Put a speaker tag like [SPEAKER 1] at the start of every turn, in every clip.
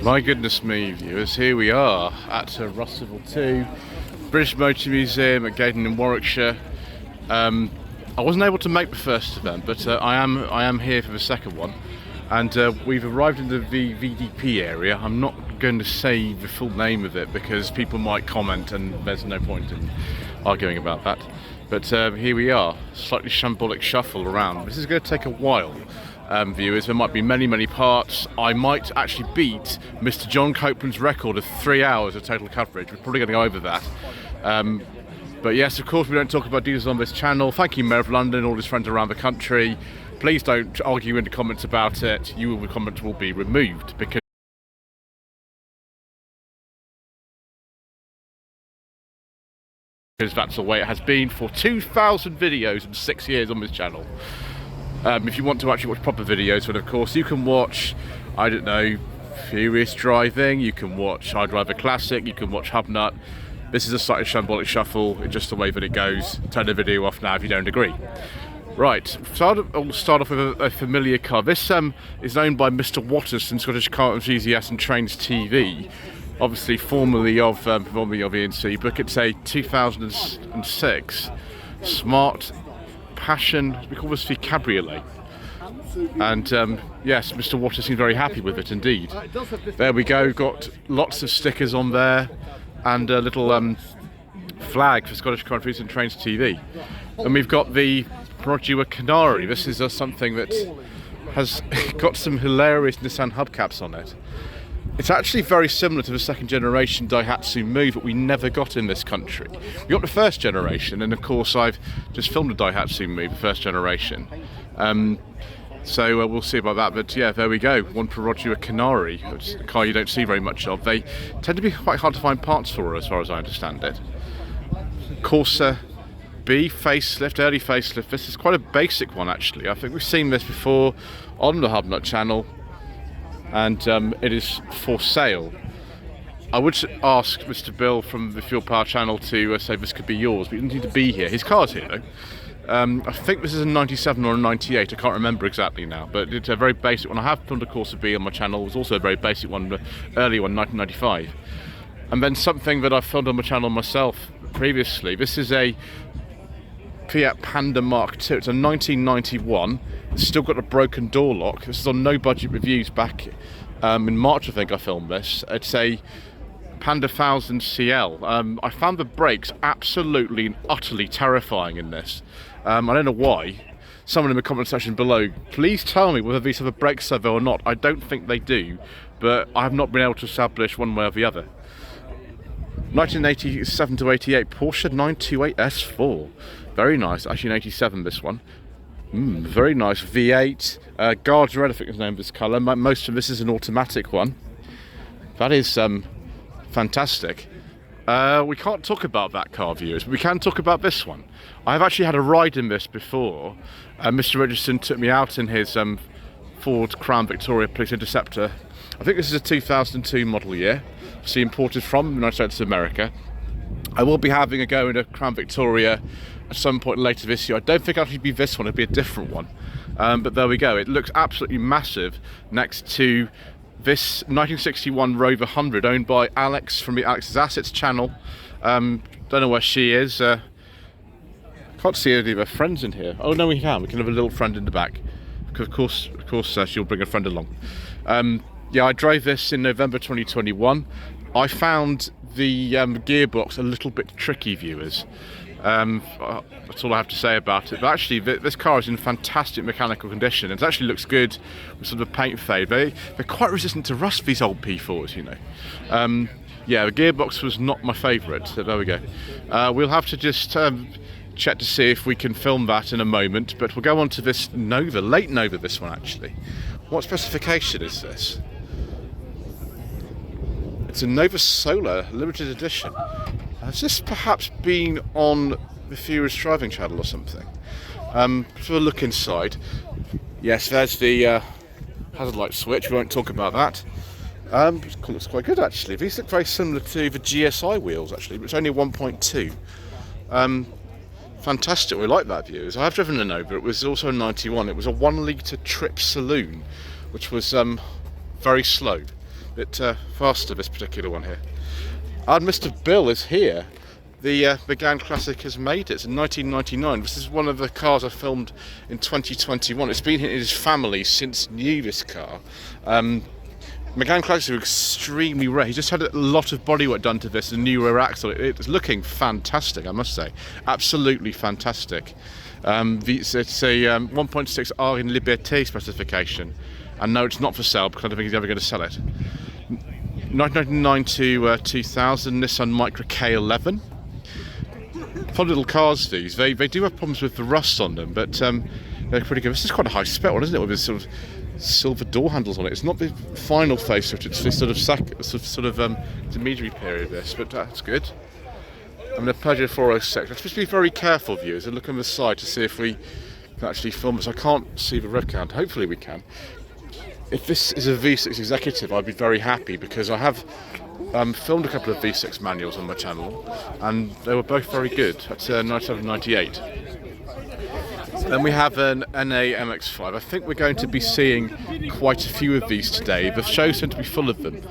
[SPEAKER 1] My goodness me, viewers, here we are at Rustival 2, British Motor Museum at Gaydon in Warwickshire. I wasn't able to make the first event, but I am here for the second one, and we've arrived in the VDP area. I'm not going to say the full name of it because people might comment, and there's no point in arguing about that. But here we are, slightly shambolic shuffle around. This is going to take a while. Viewers, there might be many parts. I might actually beat Mr. John Copeland's record of 3 hours of total coverage. We're probably going to go over that. But yes, of course, we don't talk about dealers on this channel. Thank you, Mayor of London, all his friends around the country. Please don't argue in the comments about it. Your comments will be removed because that's the way it has been for 2,000 videos in 6 years on this channel. If you want to actually watch proper videos, then of course you can watch, I don't know, Furious Driving, you can watch iDriver Classic, you can watch Hubnut. This is a slightly shambolic shuffle, it's just the way that it goes. Turn the video off now if you don't agree. Right, I'll start off with a familiar car. This is owned by Mr. Waters from Scottish Car Enthusiasts and Trains TV, obviously formerly of ENC, but it's a 2006 Smart Passion, we call this the Cabriolet, and yes, Mr. Waters seems very happy with it indeed. There we go, got lots of stickers on there and a little flag for Scottish Car Enthusiasts and Trains TV. And we've got the Jaguar Canary. This is something that has got some hilarious Nissan hubcaps on it. It's actually very similar to the second generation Daihatsu Move that we never got in this country. We got the first generation, and of course I've just filmed a Daihatsu Move, the first generation. So we'll see about that, but yeah, there we go. One for Jaguar Canary, which is a car you don't see very much of. They tend to be quite hard to find parts for, as far as I understand it. Corsa B facelift, early facelift. This is quite a basic one actually. I think we've seen this before on the Hubnut channel, and it is for sale. I would ask Mr. Bill from the Fuel Power channel to say this could be yours, but you don't need to be here. His car's here though. I think this is a 97 or a 98, I can't remember exactly now, but it's a very basic one. I have filmed a Corsa B on my channel. It was also a very basic one, the early one, 1995. And then something that I filmed on my channel myself previously. This is a Fiat Panda Mark II. It's a 1991. It's still got a broken door lock. This is on No Budget Reviews back in March, I think I filmed this. It's a Panda 1000 CL. I found the brakes absolutely and utterly terrifying in this. I don't know why. Someone in the comment section below, please tell me whether these have a brake servo or not. I don't think they do, but I have not been able to establish one way or the other. 1987 to 88 Porsche 928 S4. Very nice, actually an 87 this one. Very nice V8. Guards Red, I think is the name of this colour. Most of this is an automatic one. That is fantastic. We can't talk about that car, viewers, but we can talk about this one. I've actually had a ride in this before. Mr. Richardson took me out in his Ford Crown Victoria Police Interceptor. I think this is a 2002 model year. It's imported from the United States of America. I will be having a go in a Crown Victoria at some point later this year. I don't think it'll actually be this one, it'll be a different one. But there we go. It looks absolutely massive next to this 1961 Rover 100 owned by Alex from the Alex's Assets channel. Don't know where she is. Can't see any of her friends in here. Oh no, we can. We can have a little friend in the back. Of course, she'll bring a friend along. Yeah, I drove this in November 2021. I found the gearbox a little bit tricky, viewers. That's all I have to say about it. But actually, this car is in fantastic mechanical condition. It actually looks good with sort of paint fade. They're quite resistant to rust, these old P4s, you know. Yeah, the gearbox was not my favourite, so there we go. We'll have to just check to see if we can film that in a moment, but we'll go on to this Nova, late Nova this one actually. What specification is this? It's a Nova Solar limited edition. Has this perhaps been on the Furious Driving channel or something? Let's have a look inside. Yes, there's the hazard light switch. We won't talk about that. It looks quite good actually. These look very similar to the GSI wheels actually, but it's only 1.2. Fantastic, we like that, viewers. I have driven a Nova. It was also a 91. It was a 1 litre trip saloon, which was very slow, a bit faster this particular one here. And Mr. Bill is here. The Megane Classic has made it. It's in 1999. This is one of the cars I filmed in 2021. It's been in his family since new this car. Megane Classics are extremely rare. He just had a lot of bodywork done to this, a new rear axle. It's looking fantastic, I must say. Absolutely fantastic. It's a 1.6R in Liberté specification. And no, it's not for sale because I don't think he's ever going to sell it. 1999 to 2000 Nissan Micra K11. Fun little cars these. They do have problems with the rust on them, but they're pretty good. This is quite a high spec one, isn't it? With this sort of silver door handles on it. It's not the final facelift. It's this sort of intermediary period. This, but that's good. I'm a Peugeot 406. I'm supposed to be very careful, viewers, and look on the side to see if we can actually film this. I can't see the rev count. Hopefully we can. If this is a V6 executive, I'd be very happy because I have filmed a couple of V6 manuals on my channel and they were both very good. That's 97, 98. Then we have an NA MX-5. I think we're going to be seeing quite a few of these today. The shows tend to be full of them.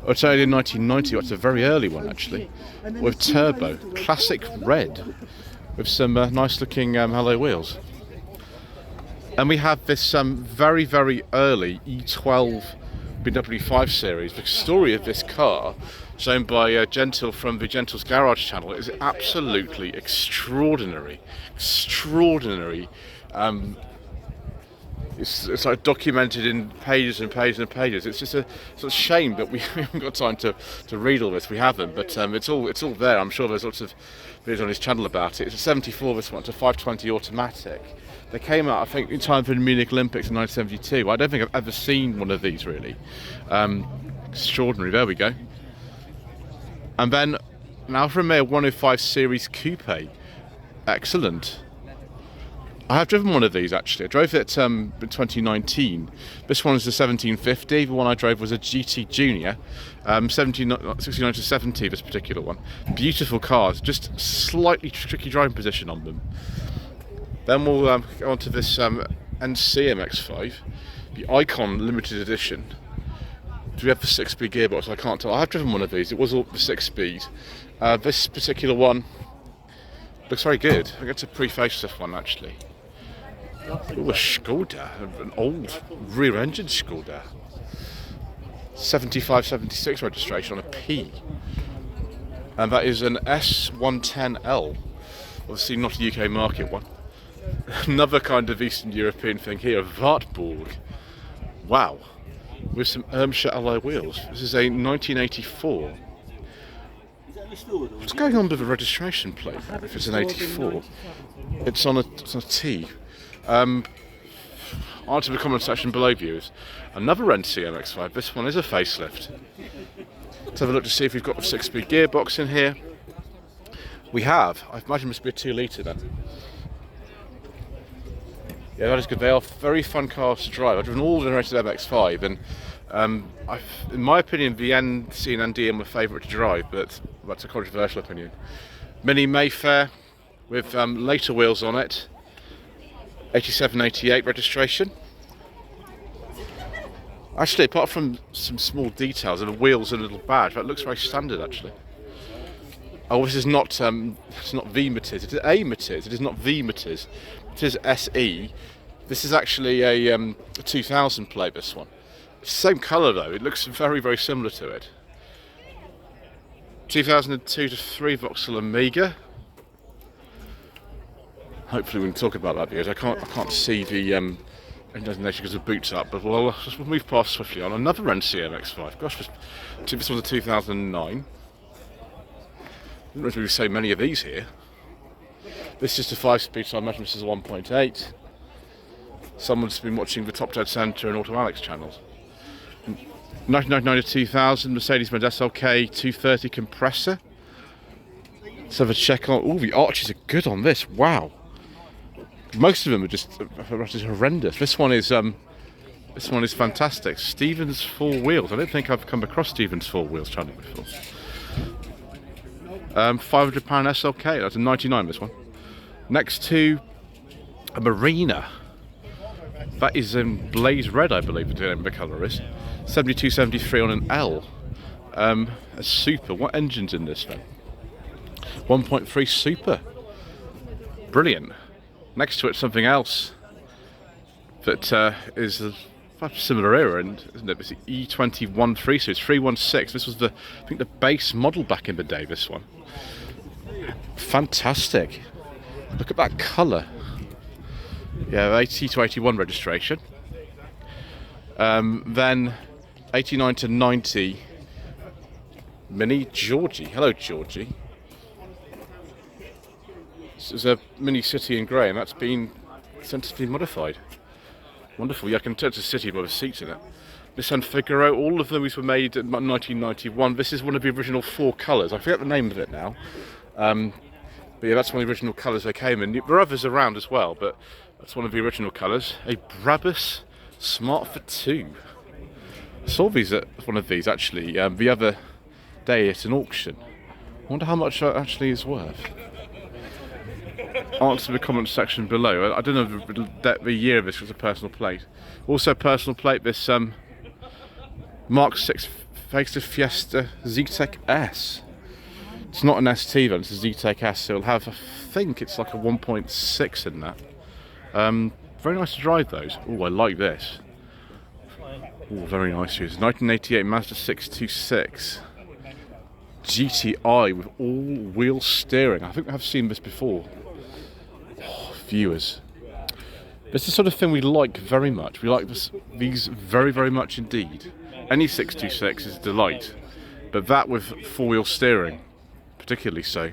[SPEAKER 1] It's only in 1990, it's a very early one actually, with turbo, classic red, with some nice looking alloy wheels. And we have this very, very early E12 BMW 5 Series. The story of this car, shown by Gentle from the Gentle's Garage channel, is absolutely extraordinary. Extraordinary. It's like documented in pages and pages and pages. It's just a sort of shame that we haven't got time to read all this. We haven't, but it's all there. I'm sure there's lots of videos on his channel about it. It's a 74, this one. It's a 520 automatic. They came out, I think, in time for the Munich Olympics in 1972. I don't think I've ever seen one of these, really. Extraordinary. There we go. And then, an Alfa Romeo 105 Series Coupe. Excellent. I have driven one of these, actually. I drove it in 2019. This one is the 1750. The one I drove was a GT Junior. 69 to 70, this particular one. Beautiful cars, just slightly tricky driving position on them. Then we'll go on to this NC MX-5, the Icon Limited Edition. Do we have the 6-speed gearbox? I can't tell. I have driven one of these. It was all the 6-speed. This particular one looks very good. I think it's a pre-facelift one, actually. Ooh, a Skoda, an old rear-engine Skoda. 75-76 registration on a P. And that is an S110L. Obviously not a UK market one. Another kind of Eastern European thing here, Wartburg. Wow. With some Irmscher alloy wheels. This is a 1984. What's going on with the registration plate if it's an 84? It's on a T. Answer the comment section below, viewers. Another NC MX-5. This one is a facelift. Let's have a look to see if we've got a 6-speed gearbox in here. We have. I imagine it must be a 2-litre then. Yeah, that is good. They are very fun cars to drive. I've driven all generations of MX-5, and in my opinion, the NC and ND are my favourite to drive, but that's a controversial opinion. Mini Mayfair with later wheels on it. 87-88 registration. Actually, apart from some small details and the wheels and a little badge, that looks very standard actually. Oh, this is not it's not V Matiz. It is A Matiz. It is not V Matiz. It is SE. This is actually a 2000 plate. This one. It's the same colour though. It looks very, very similar to it. 2002 to 3 Vauxhall Amiga. Hopefully we can talk about that because I can't see the designation because the boot's up. But we'll move past swiftly on. Another NC MX-5. Gosh, this was a 2009. Didn't really say many of these here. This is just a 5-speed, so I imagine this is a 1.8. Someone's been watching the Top Dead Centre and Auto Alex channels. 1999 to 2000, Mercedes-Benz SLK 230 compressor. Let's have a check on. Oh, the arches are good on this. Wow. Most of them are just horrendous. This one is fantastic. Stevens 4 wheels. I don't think I've come across Stevens 4 wheels channel before. £500 SLK. That's a 99. This one. Next to a Marina. That is in blaze red, I believe the colour is. 7273 on an L. A super. What engine's in this then? 1.3 super. Brilliant. Next to it, something else that is a similar era, isn't it? It's the E213, so it's 316. This was I think the base model back in the day. This one. Fantastic. Look at that colour. Yeah, 80 to 81 registration. Then 89 to 90. Mini Georgie. Hello, Georgie. This is a Mini City in grey, and that's been sensitively modified. Wonderful. Yeah, I can touch the City by the seats in it. Nissan Figaro. All of these were made in 1991. This is one of the original 4 colours. I forget the name of it now. But yeah, that's one of the original colours they came in. There are others around as well, but that's one of the original colours. A Brabus Smart for 2. I saw these at one of these actually the other day at an auction. I wonder how much that actually is worth. Answer the comment section below. I don't know the year of this was a personal plate. Also personal plate, this Mark 6 Facelift Fiesta Z-Tech S. It's not an ST though, it's a Z-Tech S, so it'll have, I think it's like a 1.6 in that. Very nice to drive those. Oh, I like this. Oh, very nice. 1988 Mazda 626 GTI with all-wheel steering. I think I've seen this before. Oh, viewers. This is the sort of thing we like very much. We like these very, very much indeed. Any 626 is a delight, but that with four-wheel steering, particularly so.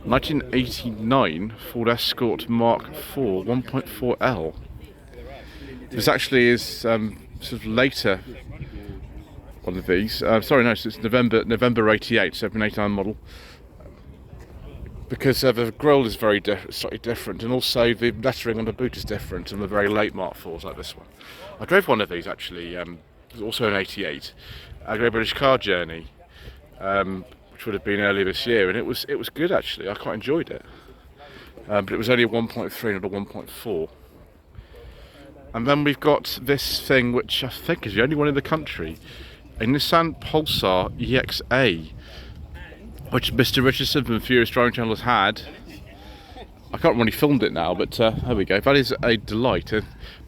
[SPEAKER 1] 1989 Ford Escort Mark IV 1.4L. This actually is sort of later one of these. Sorry, no, it's November 88, so an 89 model. Because the grille is slightly different, and also the lettering on the boot is different, and the very late Mark IVs like this one. I drove one of these actually. It was also an 88. I Great British Car Journey, which would have been earlier this year, and it was good actually. I quite enjoyed it, but it was only a 1.3 not a 1.4. And then we've got this thing, which I think is the only one in the country, a Nissan Pulsar EXA, which Mr. Richardson from the Furious Driving Channel has had. I can't really filmed it now, but there we go. That is a delight.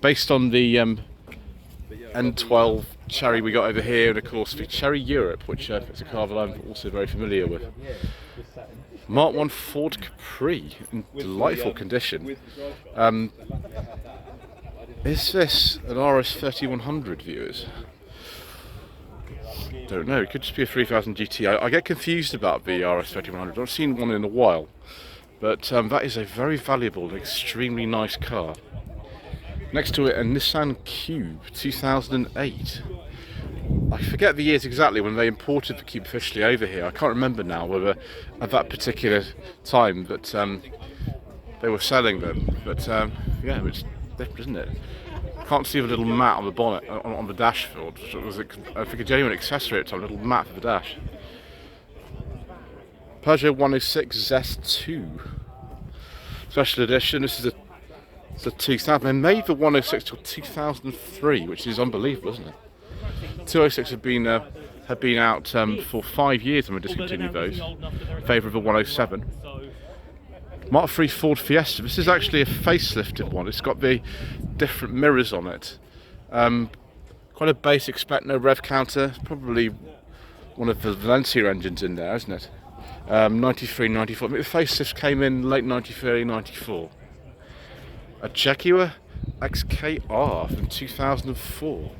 [SPEAKER 1] Based on the N12 Cherry we got over here, and of course the Cherry Europe, which is a car that I'm also very familiar with. Mark 1 Ford Capri in delightful condition. Is this an RS 3100, viewers? Don't know, it could just be a 3000 GT. I get confused about the RS 3100. I've not seen one in a while, but that is a very valuable and extremely nice car. Next to it, a Nissan Cube 2008. I forget the years exactly when they imported the Cube officially over here. I can't remember now whether at that particular time that they were selling them. But yeah, it's different, isn't it? Can't see the little mat on the bonnet, on the dashboard. It was, I think, a genuine accessory at the time, a little mat for the dash. Peugeot 106 Z2 Special Edition. This is a 2000. They made the 106 till 2003, which is unbelievable, isn't it? 206 had been out for 5 years and we discontinued those in favour of the 107. Mark III Ford Fiesta. This is actually a facelifted one. It's got the different mirrors on it. Quite a basic spec, no rev counter. Probably one of the Valencia engines in there, isn't it? 93, 94. I mean, the facelift came in late 93, 94. A Jaguar XKR from 2004.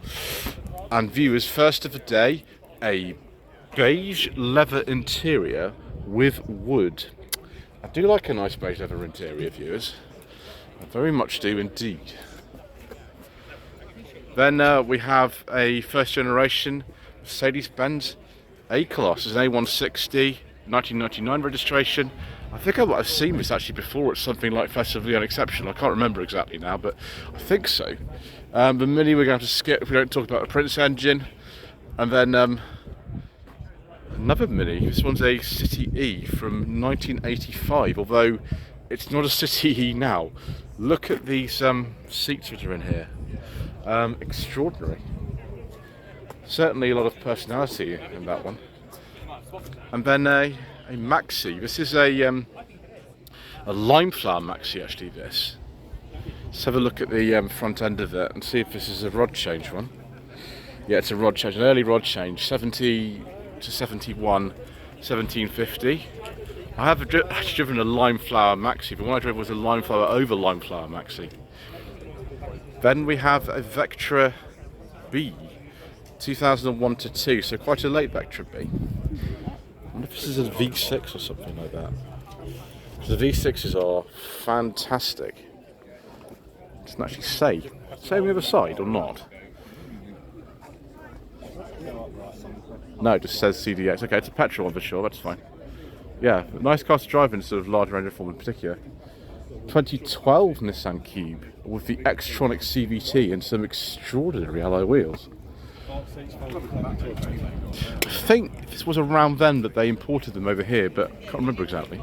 [SPEAKER 1] And viewers, first of the day, a beige leather interior with wood. I do like a nice beige leather interior, viewers. I very much do indeed. Then we have a first generation Mercedes-Benz A-Class. It's an A160, 1999 registration. I think I might have seen this actually before. It's something like Festively Unexceptional. I can't remember exactly now, but I think so. The Mini we're going to skip if we don't talk about the Prince engine. And then another Mini. This one's a City E from 1985, although it's not a City E now. Look at these seats which are in here. Extraordinary. Certainly a lot of personality in that one. And then a maxi. This is a lime flower maxi actually, this. Let's have a look at the front end of it and see if this is a rod change one. Yeah, it's a rod change, an early rod change, 70 to 71, 1750. I have actually driven a lime flower maxi, but one I drove was a lime flower over lime flower maxi. Then we have a Vectra B, 2001 to 2, so quite a late Vectra B. I wonder if this is a V6 or something like that. So the V6s are fantastic. It doesn't actually say on the other side or not. No, it just says CDX. Okay, it's a petrol one for sure, that's fine. Yeah, nice car to drive in sort of larger engine form in particular. 2012 Nissan Cube with the Xtronic CVT and some extraordinary alloy wheels. I think this was around then that they imported them over here, but I can't remember exactly.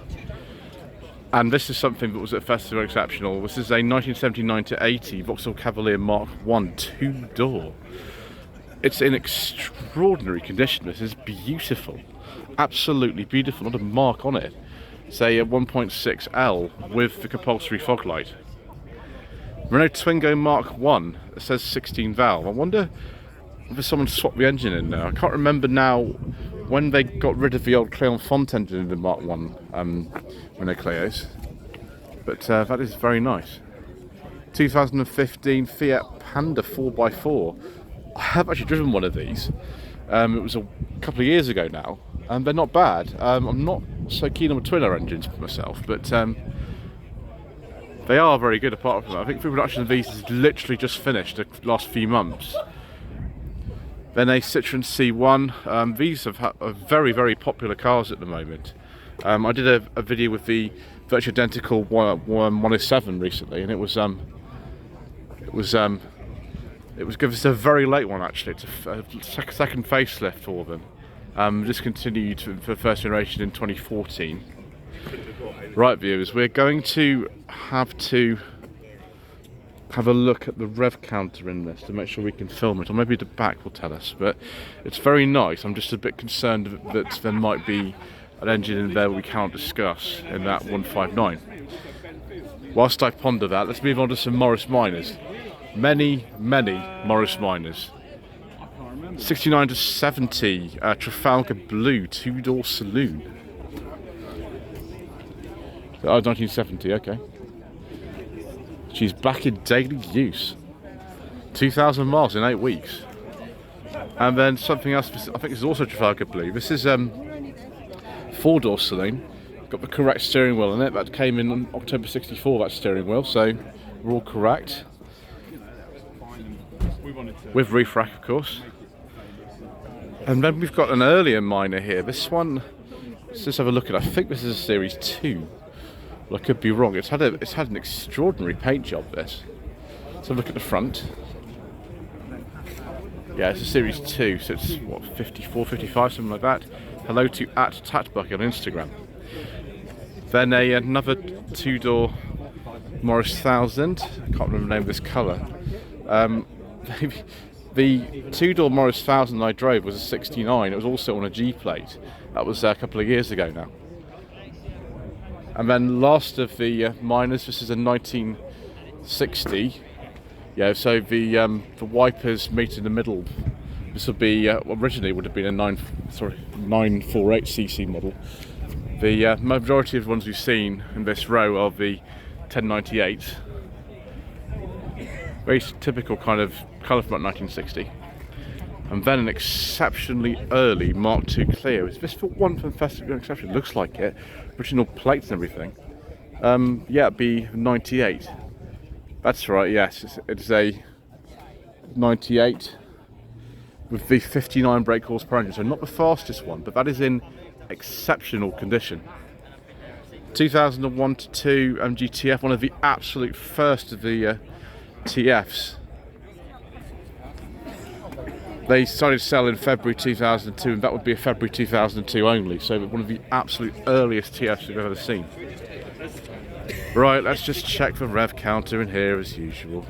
[SPEAKER 1] And this is something that was at Festival exceptional. This is a 1979 to 80 Vauxhall Cavalier Mark I 2-door. It's in extraordinary condition. This is beautiful. Absolutely beautiful, not a mark on it. It's a 1.6L with the compulsory fog light. Renault Twingo Mark 1, it says 16 valve. I wonder if someone swapped the engine in there. I can't remember now when they got rid of the old Clermont engine in the Mark 1 Renault Clios. But that is very nice. 2015 Fiat Panda 4x4. I have actually driven one of these. It was a couple of years ago now. They're not bad. I'm not so keen on twin engines myself, but they are very good apart from that. I think the production of these has literally just finished the last few months. Then a Citroen C1. These are very, very popular cars at the moment. I did a video with the virtually identical 107 recently, and it was good. It's a very late one actually. It's a second facelift for them. Discontinued for first generation in 2014. Right, viewers, we're going to have a look at the rev counter in this to make sure we can film it, or maybe the back will tell us. But it's very nice. I'm just a bit concerned that there might be an engine in there we can't discuss in that 159. Whilst I ponder that, let's move on to some Morris Minors. Many Morris Minors. 69 to 70 Trafalgar Blue 2-door saloon. Oh, 1970, okay. She's back in daily use. 2,000 miles in 8 weeks. And then something else, I think this is also Trafalgar Blue. This is 4-door saloon. Got the correct steering wheel in it. That came in on October 64, that steering wheel, so we're all correct. With reef rack, of course. And then we've got an earlier Minor here. This one, let's just have a look at it. I think this is a Series 2. Well, I could be wrong. It's had an extraordinary paint job, this. Let's have a look at the front. Yeah, it's a Series 2, so it's, what, 54, 55, something like that. Hello to @Tatbucky on Instagram. Then another 2-door Morris 1000. I can't remember the name of this colour. The 2-door Morris 1000 I drove was a 69. It was also on a G plate. That was a couple of years ago now. And then last of the Minors, this is a 1960. Yeah, so the wipers meet in the middle. This would be originally would have been a 948cc model. The majority of the ones we've seen in this row are the 1098. Very typical kind of colour from about 1960. And then an exceptionally early Mark II Clio. Is this for one from Festival Exception? Looks like it. Original plates and everything. Yeah, it'd be 98. That's right, yes. It's a 98 with the 59 brake horsepower engine. So not the fastest one, but that is in exceptional condition. 2001 to 2 GTF, one of the absolute first of the TFs. They started to sell in February 2002, and that would be a February 2002 only, so one of the absolute earliest TFs we've ever seen. Right, let's just check the rev counter in here as usual.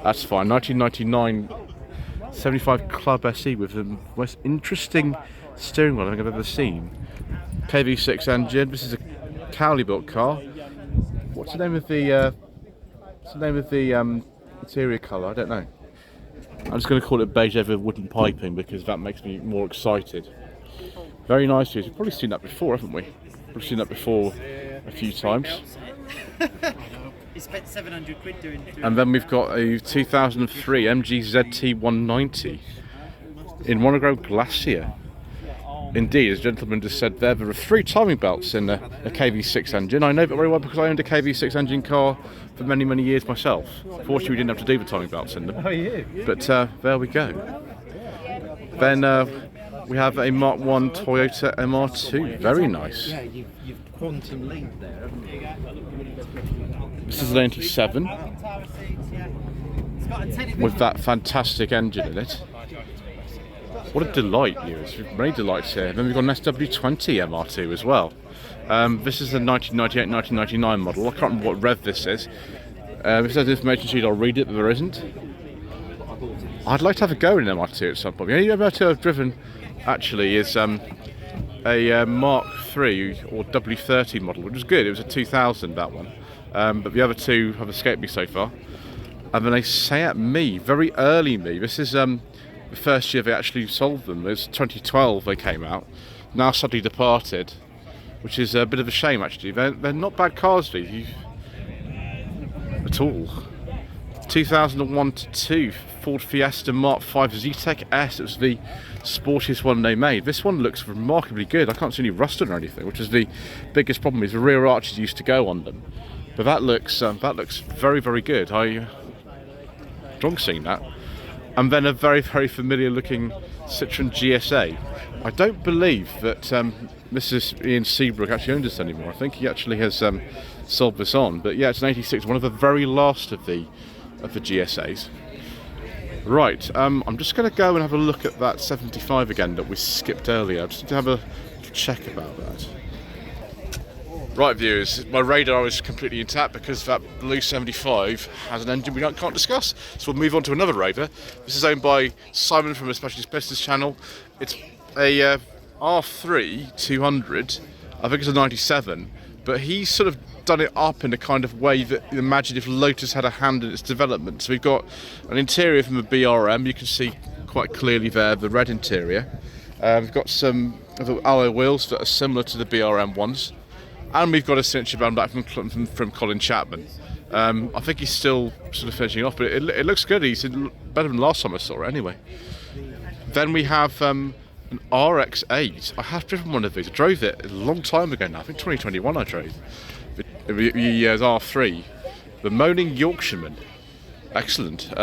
[SPEAKER 1] That's fine. 1999 75 Club SE with the most interesting steering wheel I think I've ever seen. KV6 engine. This is a Cowley built car. What's the name of the interior colour? I don't know. I'm just going to call it beige over wooden piping because that makes me more excited. Very nice. We've probably seen that before, haven't we? Probably seen that before a few times.
[SPEAKER 2] He spent 700 quid doing.
[SPEAKER 1] And then we've got a 2003 MG ZT 190 in monochrome Glacier. Indeed, as the gentleman just said there are 3 timing belts in a KV6 engine. I know that very well because I owned a KV6 engine car for many, many years myself. Fortunately, we didn't have to do the timing belts in them.
[SPEAKER 2] Oh, yeah.
[SPEAKER 1] But there we go. Then we have a Mark 1 Toyota MR2. Very nice.
[SPEAKER 2] Yeah, you've quantum leap there, haven't you?
[SPEAKER 1] This is an 87 with that fantastic engine in it. What a delight, viewers. Many delights here. Then we've got an SW20 MR2 as well. This is the 1998-1999 model. I can't remember what rev this is. If there's an information sheet, I'll read it, but there isn't. I'd like to have a go in an MR2 at some point. The only MR2 I've driven, actually, is a Mark III or W30 model, which was good. It was a 2000, that one. But the other two have escaped me so far. And then they say at me, very early me, this is the first year they actually sold them. It was 2012 they came out. Now suddenly departed, which is a bit of a shame actually. They're not bad cars, these at all. 2001 to 2 Ford Fiesta Mark V ZTEC S. It was the sportiest one they made. This one looks remarkably good. I can't see any rust on or anything, which is the biggest problem. Is the rear arches used to go on them, but that looks very, very good. I strong seeing that. And then a very, very familiar looking Citroen GSA. I don't believe that Mrs. Ian Seabrook actually owns this anymore. I think he actually has sold this on. But yeah, it's an 86, one of the very last of the GSAs. Right, I'm just going to go and have a look at that 75 again that we skipped earlier. I just need to have a check about that. Right, viewers, my radar is completely intact because that blue 75 has an engine we can't discuss. So we'll move on to another Rover. This is owned by Simon from a Specialist Business channel. It's a R3 200. I think it's a 97, but he's sort of done it up in a kind of way that you imagine if Lotus had a hand in its development. So we've got an interior from a BRM. You can see quite clearly there the red interior. We've got some of the alloy wheels that are similar to the BRM ones. And we've got a signature band back from Colin Chapman. I think he's still sort of finishing off, but it looks good. He's better than last time I saw it anyway. Then we have an RX-8. I have driven one of these. I drove it a long time ago now. I think 2021 I drove. The R3. The Moaning Yorkshireman. Excellent.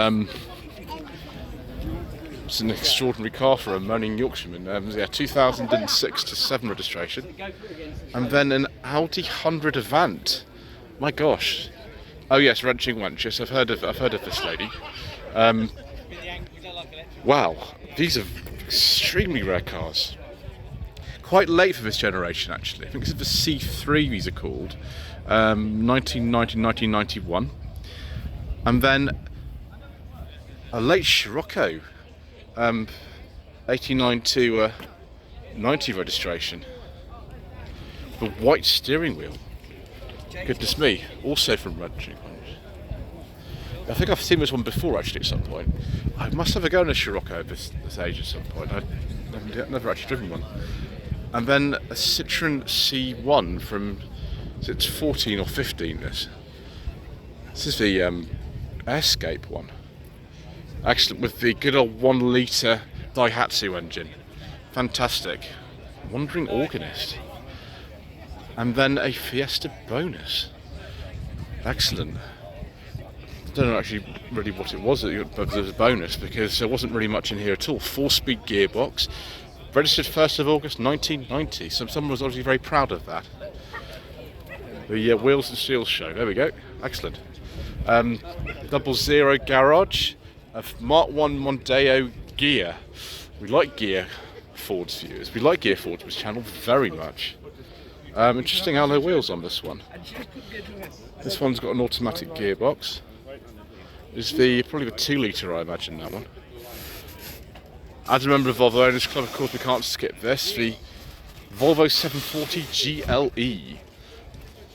[SPEAKER 1] It's an extraordinary car for a Moaning Yorkshireman. Yeah, 2006 to 7 registration. And then an Audi 100 Avant. My gosh. Oh yes, Wrenching Wench. Yes, I've heard of this lady. Wow, these are extremely rare cars. Quite late for this generation, actually. I think this is the C3 these are called. 1990, 1991. And then a late Scirocco. 89 to 90 registration. The white steering wheel. Goodness me. Also from Wrenching Wench. I think I've seen this one before actually at some point. I must have a go in a Scirocco at this age at some point. I've never actually driven one. And then a Citroen C1 from, is it 14 or 15 this? This is the Escape one. Excellent, with the good old 1 litre Daihatsu engine. Fantastic. Wandering Organist. And then a Fiesta bonus. Excellent. I don't know actually really what it was but there was a bonus because there wasn't really much in here at all. 4-speed gearbox. Registered 1st of August 1990. So someone was obviously very proud of that. The Wheels and Seals show. There we go. Excellent. 00 garage. A Mark 1 Mondeo gear. We like gear Fords, viewers. We like gear Fords on this channel very much. Interesting alloy wheels on this one. This one's got an automatic gearbox. It's probably the 2 litre, I imagine, that one. As a member of Volvo Owners Club, of course, we can't skip this. The Volvo 740 GLE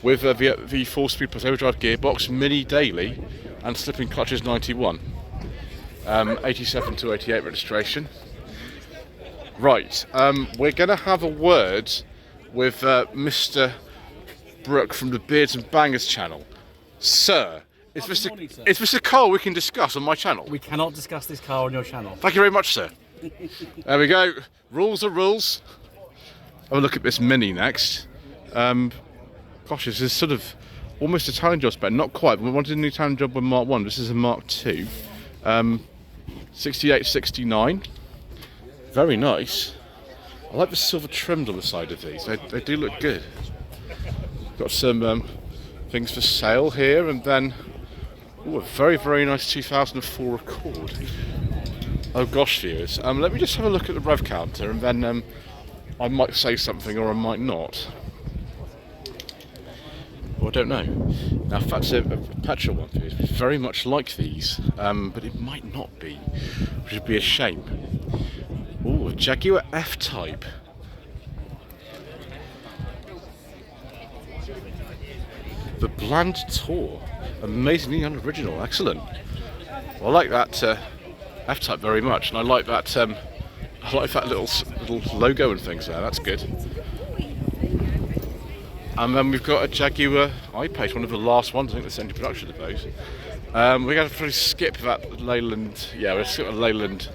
[SPEAKER 1] with the 4-speed plus overdrive gearbox, mini daily, and slipping clutches 91. 87 to 88 registration. Right, we're going to have a word with Mr. Brooke from the Beards and Bangers channel. Sir, is this a car we can discuss on my channel?
[SPEAKER 3] We cannot discuss this car on your channel.
[SPEAKER 1] Thank you very much, sir. There we go. Rules are rules. Have a look at this Mini next. Gosh, this is sort of almost a Italian job spec. Not quite, but we wanted a new Italian job with Mark 1. This is a Mark 2. 68, 69. Very nice. I like the silver trimmed on the side of these. They do look good. Got some things for sale here, and then a very, very nice 2004 Accord. Oh gosh, viewers. Let me just have a look at the rev counter, and then I might say something or I might not. Well, I don't know. Now, if that's a petrol one, it's very much like these, but it might not be, which would be a shame. Ooh, a Jaguar F-Type. The Bland Tour. Amazingly unoriginal. Excellent. Well, I like that F-Type very much, and I like that little logo and things there. That's good. And then we've got a Jaguar I-Pace, one of the last ones. I think that's in production of those. We're going to probably skip that Leyland. Yeah, we'll skip a Leyland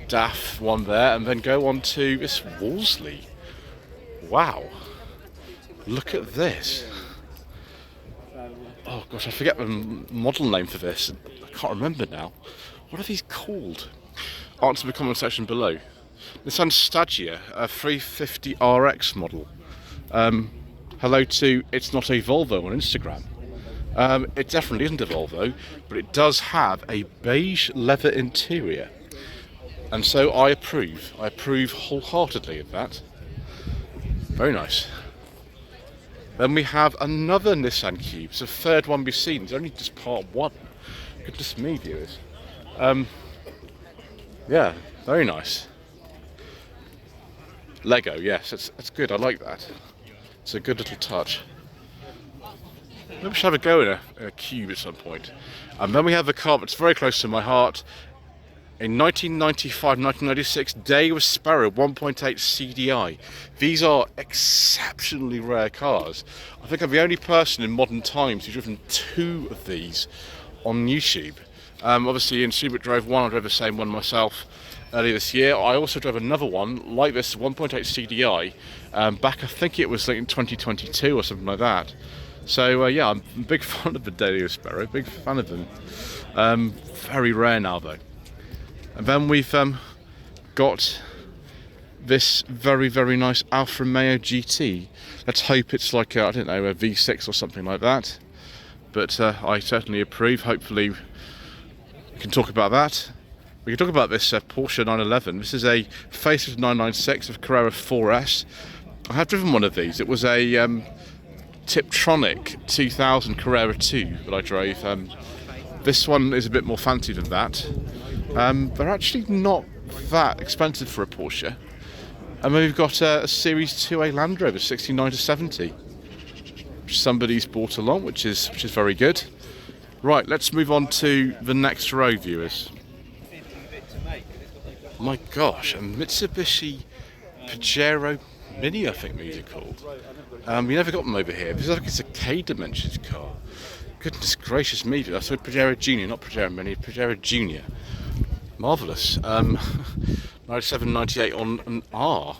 [SPEAKER 1] DAF one there, and then go on to this Wolseley. Wow! Look at this. Oh gosh, I forget the model name for this. I can't remember now. What are these called? Answer the comment section below. Nissan Stagia, a 350 RX model. Hello to It's Not a Volvo on Instagram. It definitely isn't a Volvo, but it does have a beige leather interior. And so I approve. I approve wholeheartedly of that. Very nice. Then we have another Nissan Cube. It's the third one we've seen. It's only just part one. Goodness me, viewers. Yeah, very nice. Lego, yes, that's good. I like that. It's a good little touch. Maybe we should have a go in a Cube at some point. And then we have the car that's very close to my heart. A 1995-1996 Daewoo Sparrow 1.8 CDI. These are exceptionally rare cars. I think I'm the only person in modern times who's driven 2 of these on YouTube. Obviously in Schubert drove one, I drove the same one myself earlier this year. I also drove another one like this 1.8 CDI back, I think it was like in 2022 or something like that. So yeah, I'm a big fan of the Daewoo Sparrow, big fan of them. Very rare now though. And then we've got this very, very nice Alfa Romeo GT. Let's hope it's like, I don't know, a V6 or something like that. But I certainly approve. Hopefully we can talk about that. We can talk about this Porsche 911. This is a facelift 996 of Carrera 4S. I have driven one of these. It was a Tiptronic 2000 Carrera 2 that I drove. This one is a bit more fancy than that. They're actually not that expensive for a Porsche. And then we've got a Series 2A Land Rover 69 to 70, which somebody's bought along, which is very good. Right, let's move on to the next row, viewers. My gosh, a Mitsubishi Pajero Mini, I think these are called. We never got them over here. This is like it's a K-Dimensions car. Goodness gracious me, I saw Pajero Junior, not Pajero Mini, Pajero Junior. Marvellous. 97, 98 on an R.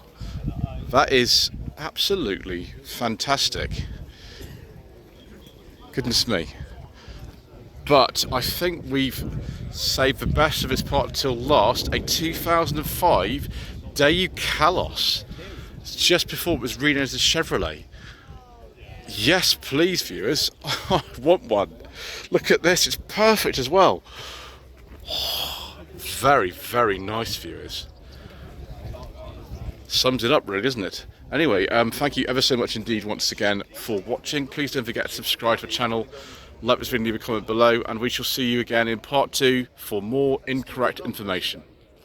[SPEAKER 1] That is absolutely fantastic. Goodness me. But I think we've saved the best of this part till last. A 2005 Daewoo Kalos. It's just before it was renamed as a Chevrolet. Yes, please, viewers. I want one. Look at this. It's perfect as well. Very, very nice, viewers. Sums it up, really, doesn't it? Anyway, thank you ever so much indeed once again for watching. Please don't forget to subscribe to the channel, like this video, leave a comment below, and we shall see you again in part 2 for more incorrect information.